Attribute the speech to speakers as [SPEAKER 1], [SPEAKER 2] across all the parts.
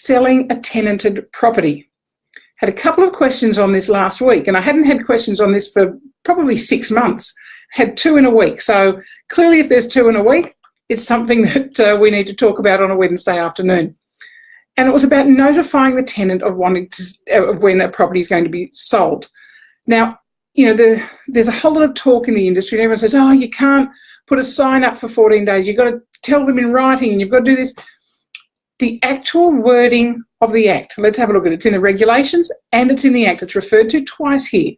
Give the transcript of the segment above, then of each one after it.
[SPEAKER 1] selling a tenanted property. Had a couple of questions on this last week, and I hadn't had questions on this for probably 6 months. Had 2 in a week. So clearly if there's 2 in a week, it's something that we need to talk about on a Wednesday afternoon. And it was about notifying the tenant of when a property is going to be sold. Now, there's a whole lot of talk in the industry, and everyone says, oh, you can't put a sign up for 14 days. You've got to tell them in writing, and you've got to do this. The actual wording of the Act, let's have a look at it. It's in the regulations and it's in the Act. It's referred to twice here.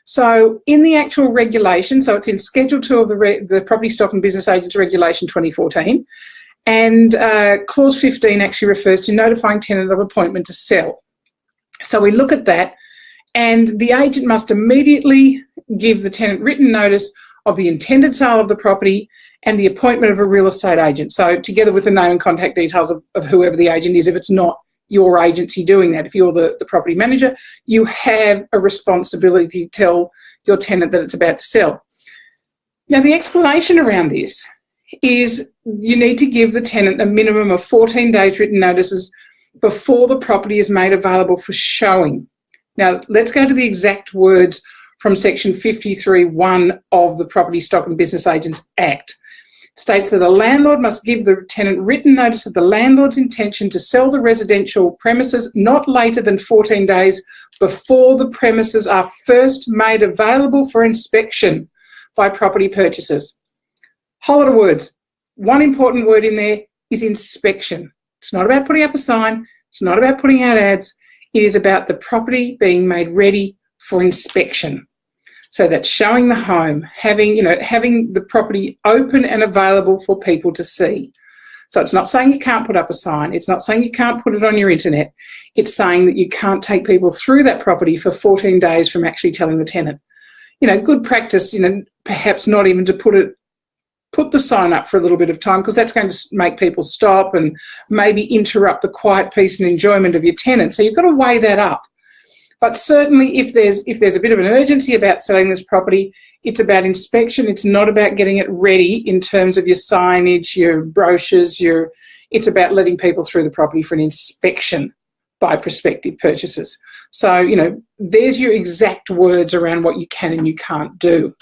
[SPEAKER 1] So in the actual regulation, so it's in Schedule 2 of the Property Stock and Business Agents Regulation 2014, and Clause 15 actually refers to notifying tenant of appointment to sell. So we look at that, and the agent must immediately give the tenant written notice of the intended sale of the property and the appointment of a real estate agent. So together with the name and contact details of whoever the agent is, if it's not your agency doing that. If you're the property manager, you have a responsibility to tell your tenant that it's about to sell. Now, the explanation around this is you need to give the tenant a minimum of 14 days written notices before the property is made available for showing. Now, let's go to the exact words from Section 53(1) of the Property Stock and Business Agents Act. States that a landlord must give the tenant written notice of the landlord's intention to sell the residential premises not later than 14 days before the premises are first made available for inspection by property purchasers. Whole lot of words. One important word in there is inspection. It's not about putting up a sign. It's not about putting out ads. It is about the property being made ready for inspection. So that's showing the home, having the property open and available for people to see. So it's not saying you can't put up a sign. It's not saying you can't put it on your internet. It's saying that you can't take people through that property for 14 days from actually telling the tenant. Good practice, perhaps not even to put the sign up for a little bit of time, because that's going to make people stop and maybe interrupt the quiet peace and enjoyment of your tenant. So you've got to weigh that up. But certainly if there's a bit of an urgency about selling this property, it's about inspection. It's not about getting it ready in terms of your signage, your brochures, it's about letting people through the property for an inspection by prospective purchasers. So, there's your exact words around what you can and you can't do.